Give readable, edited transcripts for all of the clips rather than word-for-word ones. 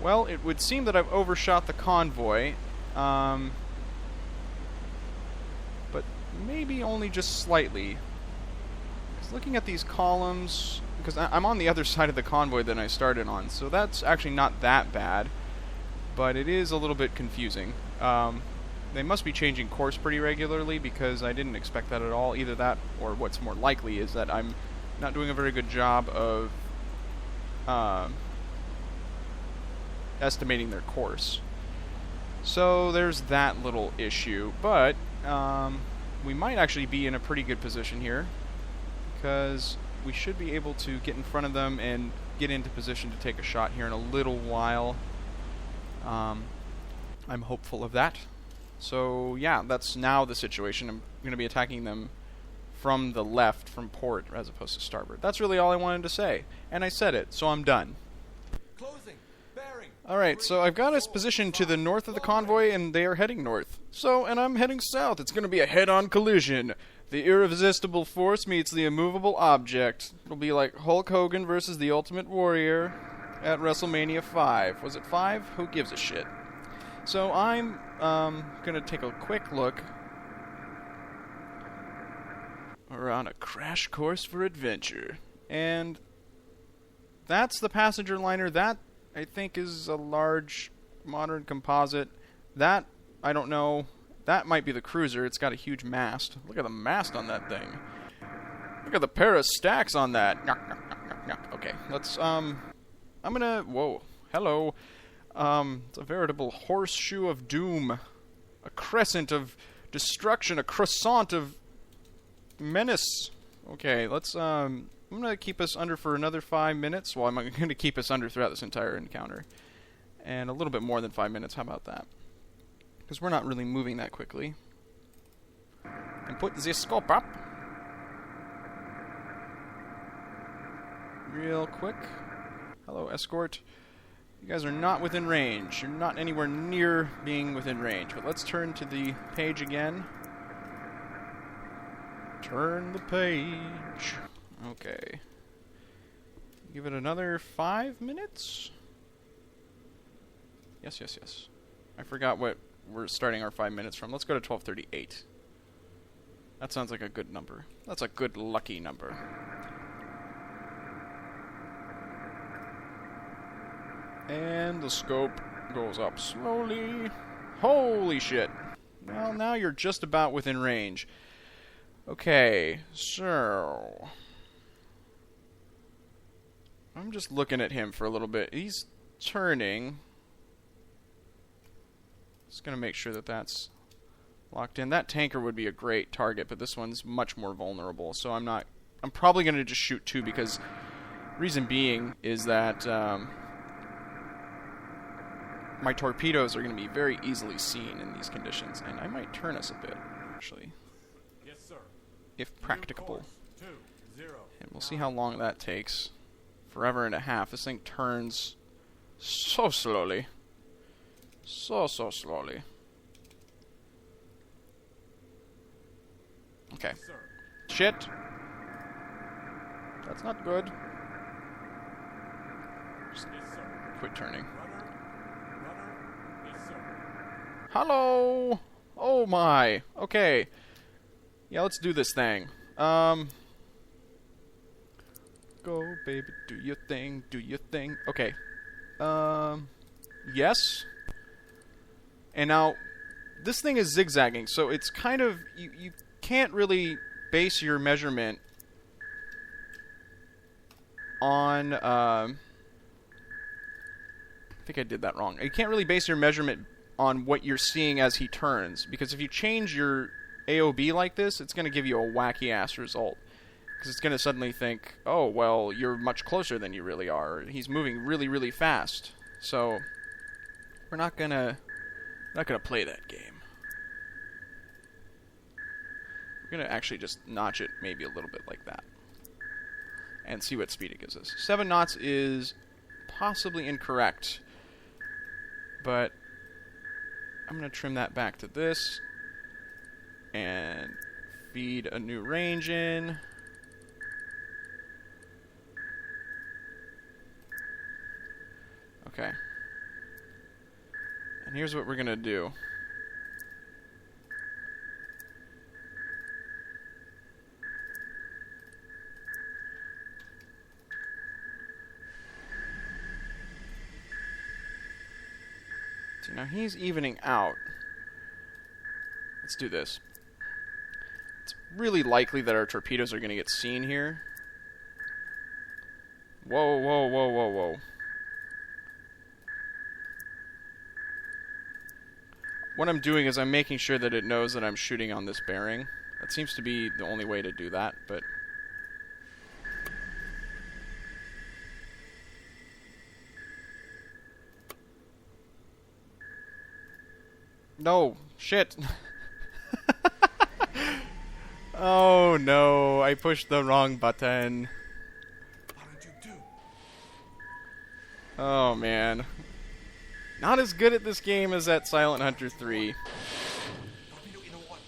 Well, it would seem that I've overshot the convoy. But maybe only just slightly. Because looking at these columns, because I'm on the other side of the convoy than I started on, so that's actually not that bad. But it is a little bit confusing. They must be changing course pretty regularly because I didn't expect that at all. Either that, or what's more likely is that I'm not doing a very good job of estimating their course. So there's that little issue, but we might actually be in a pretty good position here because we should be able to get in front of them and get into position to take a shot here in a little while. I'm hopeful of that. So yeah, that's now the situation. I'm going to be attacking them from the left, from port, as opposed to starboard. That's really all I wanted to say, and I said it, so I'm done. Alright, so I've got us positioned to the north of the convoy, and they are heading north. And I'm heading south. It's going to be a head-on collision. The irresistible force meets the immovable object. It'll be like Hulk Hogan versus the Ultimate Warrior at WrestleMania 5. Was it 5? Who gives a shit? So I'm going to take a quick look. We're on a crash course for adventure. And that's the passenger liner. That, I think, is a large modern composite. That, I don't know. That might be the cruiser. It's got a huge mast. Look at the mast on that thing. Look at the pair of stacks on that. Okay, let's, I'm gonna, whoa, hello. It's a veritable horseshoe of doom. A crescent of destruction. A croissant of menace. Okay, let's, I'm gonna keep us under for another 5 minutes. Well, I'm gonna keep us under throughout this entire encounter. And a little bit more than 5 minutes, how about that? Because we're not really moving that quickly. And put the scope up. Real quick. Hello, escort. You guys are not within range. You're not anywhere near being within range. But let's turn to the page again. Turn the page. Okay. Give it another 5 minutes? Yes, yes, yes. I forgot what we're starting our 5 minutes from. Let's go to 12:38. That sounds like a good number. That's a good lucky number. And the scope goes up slowly. Holy shit. Well, now you're just about within range. Okay, so I'm just looking at him for a little bit. He's turning. Just going to make sure that that's locked in. That tanker would be a great target, but this one's much more vulnerable. So I'm probably going to just shoot two because reason being is that my torpedoes are going to be very easily seen in these conditions. And I might turn us a bit, actually. Yes, sir. If practicable. 20, and we'll see how long that takes. Forever and a half. This thing turns so slowly. So slowly. Okay. yes, sir. Shit. That's not good. Just Yes, sir. quit turning. Runner, yes, sir. Hello! Oh my. Okay. Yeah, let's do this thing. Go, baby, do your thing, do your thing. Okay. Yes. And now, this thing is zigzagging, so it's kind of... You can't really base your measurement on... I think I did that wrong. You can't really base your measurement on what you're seeing as he turns, because if you change your AOB like this, it's going to give you a wacky-ass result. Because it's going to suddenly think, oh, well, you're much closer than you really are. He's moving really, really fast. So, we're not going to play that game. We're going to actually just notch it maybe a little bit like that. And see what speed it gives us. 7 knots is possibly incorrect. But I'm going to trim that back to this. And feed a new range in. Okay. And here's what we're gonna do. See, now he's evening out. Let's do this. It's really likely that our torpedoes are gonna get seen here. Whoa, whoa, whoa, whoa, whoa. What I'm doing is I'm making sure that it knows that I'm shooting on this bearing. That seems to be the only way to do that, but... No! Shit! Oh no, I pushed the wrong button. What did you do? Oh man. Not as good at this game as at Silent Hunter 3. Torpedo in a one.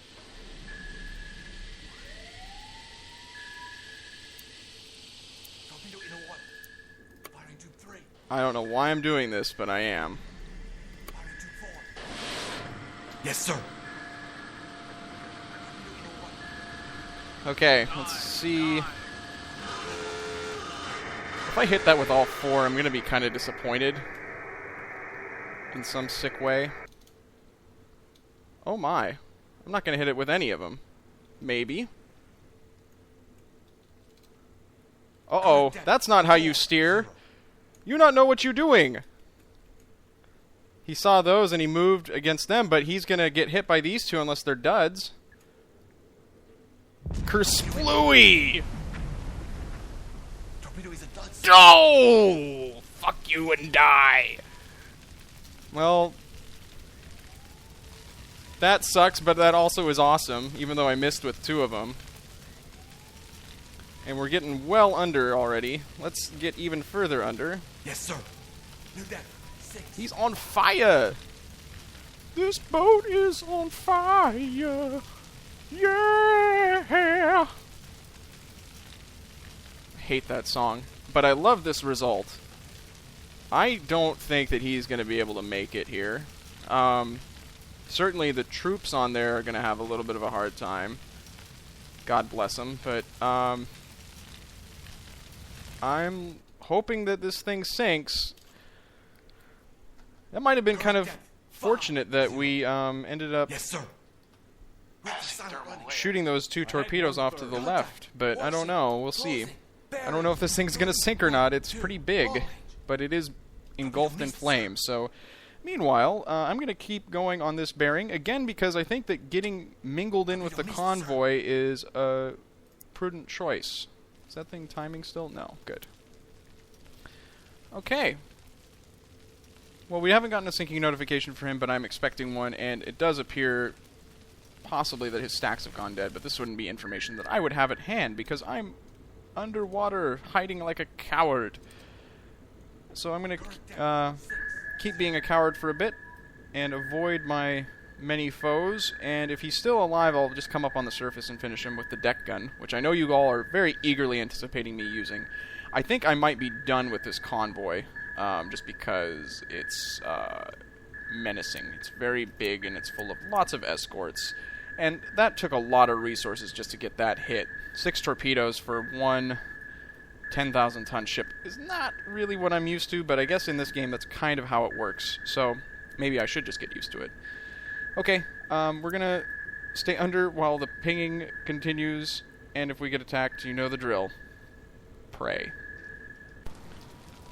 Torpedo in a one. Firing tube 3. I don't know why I'm doing this, but I am. Firing tube 4. Yes, sir. Okay, let's see. If I hit that with all four, I'm gonna be kind of disappointed. In some sick way. Oh my. I'm not gonna hit it with any of them. Maybe. Uh-oh, that's not how you steer. You not know what you're doing. He saw those and he moved against them, but he's gonna get hit by these two unless they're duds. Kersplooey! Torpedo is a dud. Oh! Fuck you and die! Well, that sucks, but that also is awesome, even though I missed with two of them. And we're getting well under already. Let's get even further under. Yes, sir. New deck. 6. He's on fire! This boat is on fire! Yeah! I hate that song, but I love this result. I don't think that he's going to be able to make it here. Certainly the troops on there are going to have a little bit of a hard time. God bless them, but I'm hoping that this thing sinks. That might have been kind of fortunate that we ended up Yes, sir. shooting those two torpedoes off to the left, but I don't know. We'll see. I don't know if this thing's going to sink or not. It's pretty big, but it is engulfed in flames. So, meanwhile, I'm going to keep going on this bearing, again, because I think that getting mingled in with the convoy is a prudent choice. Is that thing timing still? No. Good. Okay. Well, we haven't gotten a sinking notification for him, but I'm expecting one, and it does appear possibly that his stacks have gone dead, but this wouldn't be information that I would have at hand, because I'm underwater, hiding like a coward. So I'm going to keep being a coward for a bit, and avoid my many foes, and if he's still alive, I'll just come up on the surface and finish him with the deck gun, which I know you all are very eagerly anticipating me using. I think I might be done with this convoy, just because it's menacing. It's very big, and it's full of lots of escorts. And that took a lot of resources just to get that hit. 6 torpedoes for one 10,000-ton ship is not really what I'm used to, but I guess in this game that's kind of how it works. So maybe I should just get used to it. Okay, we're going to stay under while the pinging continues, and if we get attacked, you know the drill. Pray.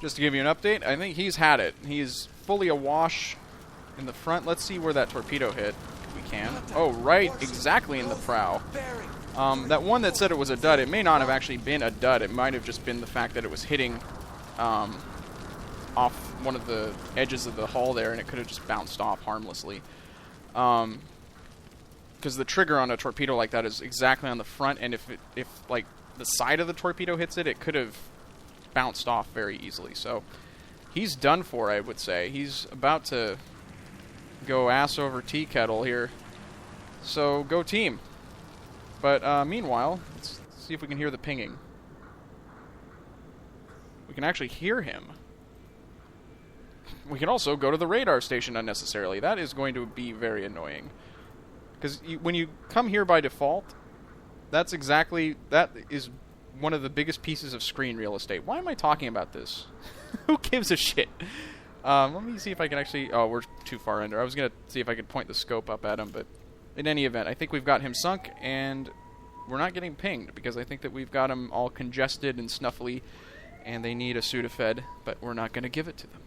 Just to give you an update, I think he's had it. He's fully awash in the front. Let's see where that torpedo hit. We can. Oh, right, exactly in the prow. That one that said it was a dud, it may not have actually been a dud. It might have just been the fact that it was hitting off one of the edges of the hull there, and it could have just bounced off harmlessly. Because the trigger on a torpedo like that is exactly on the front, and if like the side of the torpedo hits it, it could have bounced off very easily. So he's done for, I would say. He's about to go ass over tea kettle here. So go team. But meanwhile, let's see if we can hear the pinging. We can actually hear him. We can also go to the radar station unnecessarily. That is going to be very annoying. Because when you come here by default, that is one of the biggest pieces of screen real estate. Why am I talking about this? Who gives a shit? Let me see if I can actually... Oh, we're too far under. I was going to see if I could point the scope up at him, but in any event, I think we've got him sunk, and we're not getting pinged, because I think that we've got him all congested and snuffly, and they need a Sudafed, but we're not going to give it to them.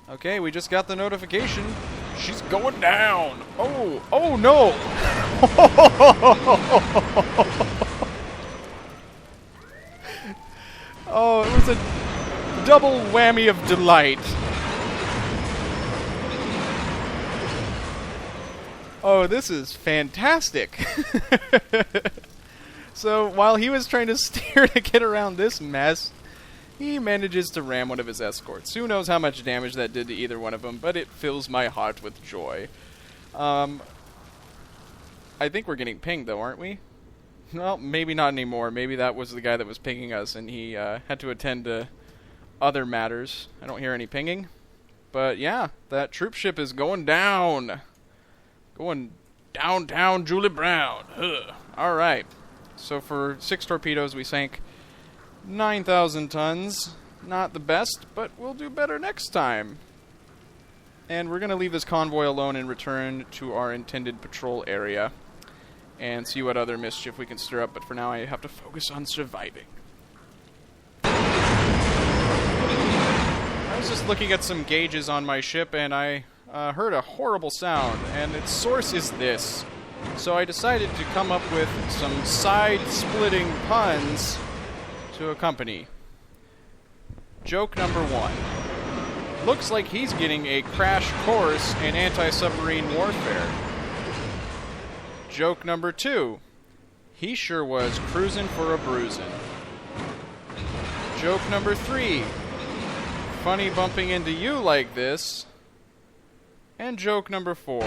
Okay, we just got the notification. She's going down. Oh no. Oh, it was a double whammy of delight. Oh, this is fantastic. So, while he was trying to steer to get around this mess, he manages to ram one of his escorts. Who knows how much damage that did to either one of them, but it fills my heart with joy. I think we're getting pinged, though, aren't we? Well, maybe not anymore. Maybe that was the guy that was pinging us, and he had to attend to other matters. I don't hear any pinging. But, yeah, that troop ship is going down. Going downtown Julie Brown. Alright. So for 6 torpedoes, we sank 9,000 tons. Not the best, but we'll do better next time. And we're going to leave this convoy alone and return to our intended patrol area and see what other mischief we can stir up, but for now I have to focus on surviving. I was just looking at some gauges on my ship, and I heard a horrible sound, and its source is this. So I decided to come up with some side-splitting puns to accompany. Joke number 1. Looks like he's getting a crash course in anti-submarine warfare. Joke number 2. He sure was cruising for a bruising. Joke number 3. Funny bumping into you like this. And joke number 4.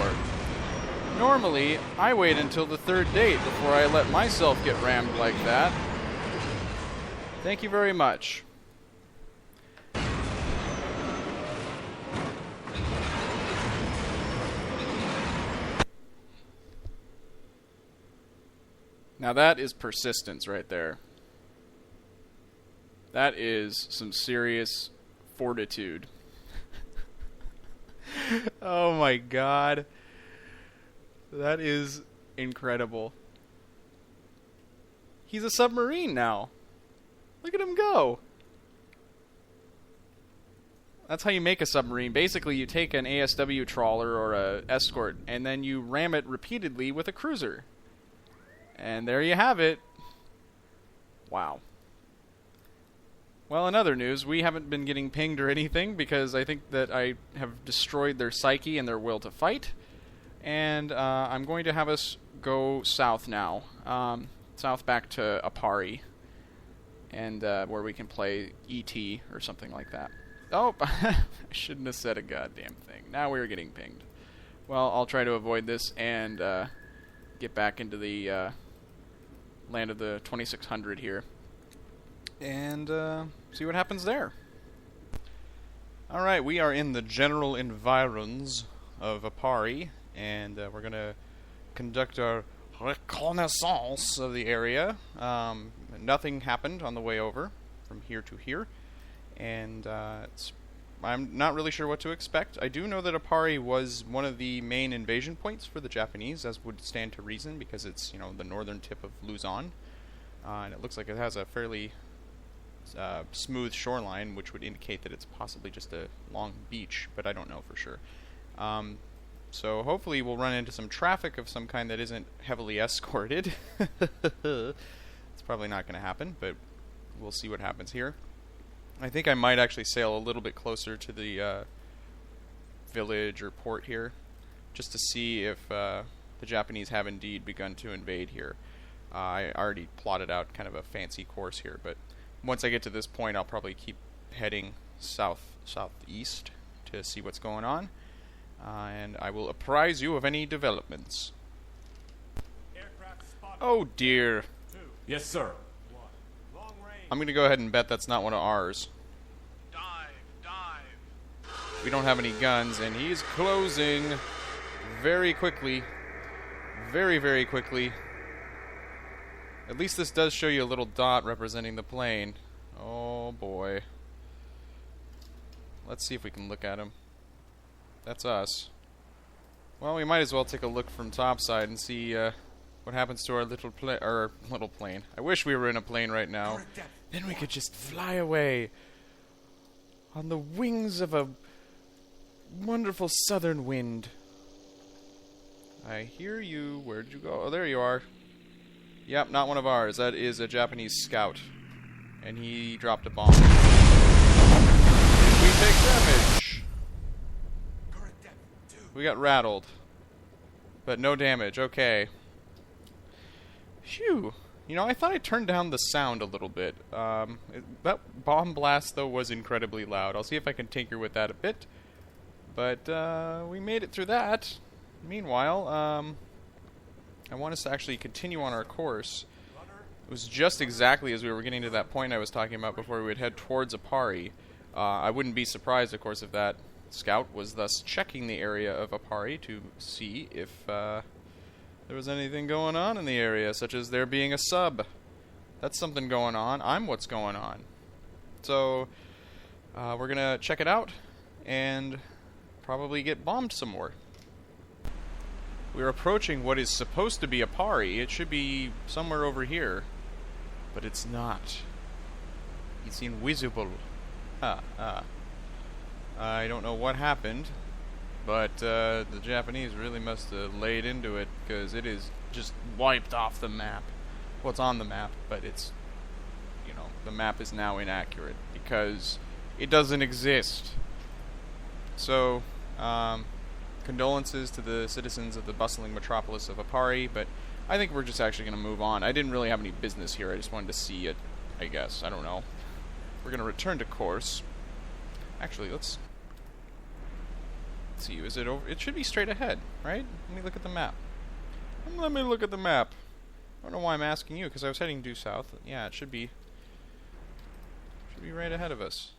Normally, I wait until the 3rd date before I let myself get rammed like that. Thank you very much. Now that is persistence right there. That is some serious fortitude. Oh my god. That is incredible. He's a submarine now. Look at him go. That's how you make a submarine. Basically, you take an ASW trawler or a escort, and then you ram it repeatedly with a cruiser. And there you have it. Wow. Well, in other news, we haven't been getting pinged or anything because I think that I have destroyed their psyche and their will to fight. And I'm going to have us go south now. South back to Apari. And where we can play E.T. or something like that. Oh, I shouldn't have said a goddamn thing. Now we're getting pinged. Well, I'll try to avoid this and get back into the land of the 2600 here. And see what happens there. Alright, we are in the general environs of Apari, and we're going to conduct our reconnaissance of the area. Nothing happened on the way over from here to here, and I'm not really sure what to expect. I do know that Apari was one of the main invasion points for the Japanese, as would stand to reason, because it's, you know, the northern tip of Luzon, and it looks like it has a fairly smooth shoreline, which would indicate that it's possibly just a long beach, but I don't know for sure. So hopefully we'll run into some traffic of some kind that isn't heavily escorted. It's probably not going to happen, but we'll see what happens here. I think I might actually sail a little bit closer to the village or port here, just to see if the Japanese have indeed begun to invade here. I already plotted out kind of a fancy course here, but once I get to this point, I'll probably keep heading southeast to see what's going on, and I will apprise you of any developments. Oh dear. Yes, sir. Long range. I'm going to go ahead and bet that's not one of ours. Dive. we don't have any guns, and he's closing very quickly. Very, very quickly. At least this does show you a little dot representing the plane. Oh boy. Let's see if we can look at him. That's us. Well, we might as well take a look from topside and see what happens to our little plane. I wish we were in a plane right now. Then we could just fly away on the wings of a wonderful southern wind. I hear you. Where'd you go? Oh, there you are. Yep, not one of ours. That is a Japanese scout. And he dropped a bomb. Did we take damage? We got rattled. But no damage. Okay. Phew. You know, I thought I turned down the sound a little bit. That bomb blast, though, was incredibly loud. I'll see if I can tinker with that a bit. But we made it through that. Meanwhile, I want us to actually continue on our course. It was just exactly as we were getting to that point I was talking about before we would head towards Apari. I wouldn't be surprised, of course, if that scout was thus checking the area of Apari to see if there was anything going on in the area, such as there being a sub. That's something going on. I'm what's going on. So, we're going to check it out and probably get bombed some more. We're approaching what is supposed to be Apari. It should be somewhere over here. But it's not. It's invisible. I don't know what happened, but the Japanese really must have laid into it, because it is just wiped off the map. Well, it's on the map, but it's, you know, the map is now inaccurate, because it doesn't exist. So, condolences to the citizens of the bustling metropolis of Apari, but I think we're just actually going to move on. I didn't really have any business here. I just wanted to see it, I guess. I don't know. We're going to return to course. Actually, let's see. Is it over? It should be straight ahead, right? Let me look at the map. Let me look at the map. I don't know why I'm asking you, because I was heading due south. Yeah, it should be right ahead of us.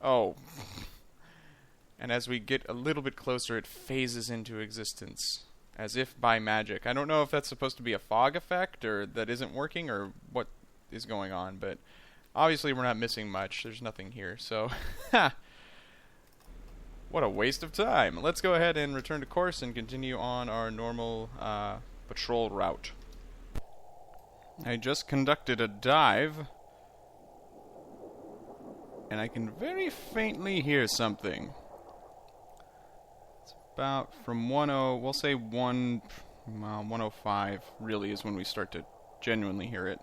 Oh. And as we get a little bit closer, it phases into existence, as if by magic. I don't know if that's supposed to be a fog effect, or that isn't working, or what is going on, but obviously we're not missing much. There's nothing here, so what a waste of time. Let's go ahead and return to course and continue on our normal patrol route. I just conducted a dive, and I can very faintly hear something. About from 10, we'll say 105 really is when we start to genuinely hear it.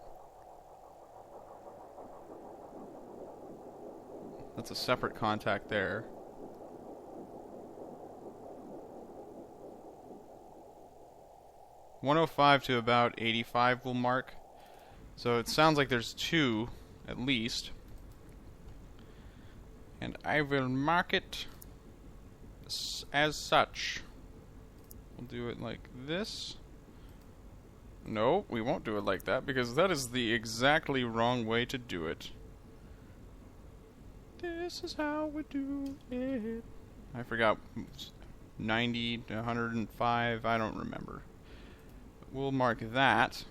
That's a separate contact there. .105 to about 85 will mark. So it sounds like there's two at least. And I will mark it as such. We'll do it like this. No, we won't do it like that, because that is the exactly wrong way to do it. This is how we do it. I forgot. 90 to 105, I don't remember. But we'll mark that.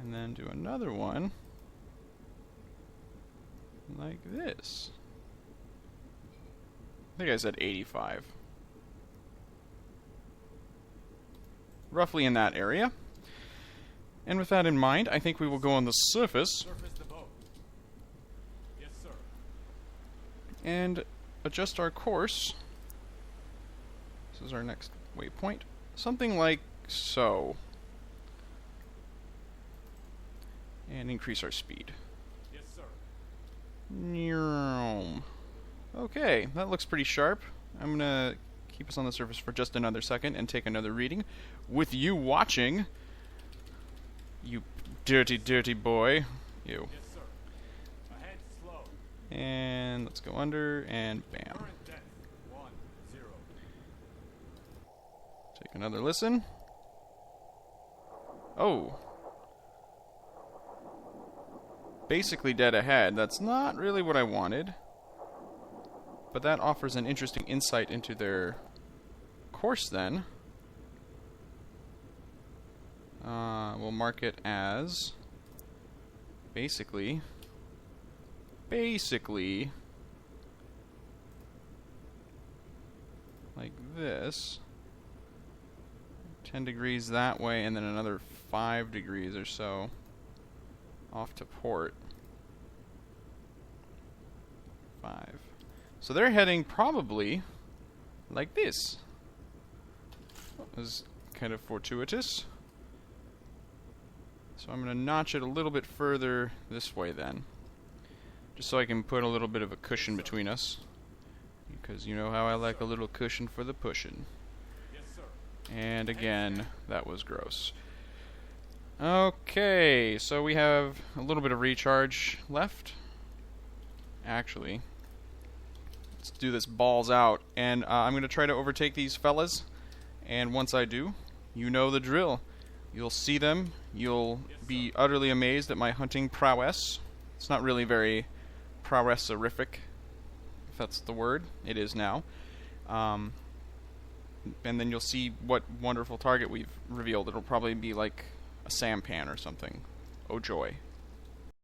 And then do another one like this. I think I said 85. Roughly in that area. And with that in mind, I think we will go on the surface. Surface the boat. Yes, sir. And adjust our course. This is our next waypoint. Something like so. And increase our speed. Yes, sir. Okay, that looks pretty sharp. I'm gonna keep us on the surface for just another second and take another reading with you watching. You dirty, dirty boy. You. Yes, sir. Ahead slow. And let's go under and bam. Current depth 10. Take another listen. Oh. basically dead ahead. That's not really what I wanted. But that offers an interesting insight into their course then. We'll mark it as basically like this. 10 degrees that way, and then another 5 degrees or so off to port. 5. So they're heading probably like this. That was kind of fortuitous. So I'm going to notch it a little bit further this way then, just so I can put a little bit of a cushion between us, because you know how I like a little cushion for the pushing. Yes, sir. And again, that was gross. Okay, so we have a little bit of recharge left. Actually, let's do this balls out, and I'm going to try to overtake these fellas, and once I do, you know the drill. You'll see them, you'll be utterly amazed at my hunting prowess. It's not really very prowess-erific, if that's the word. It is now. And then you'll see what wonderful target we've revealed. It'll probably be like a sampan or something. Oh joy.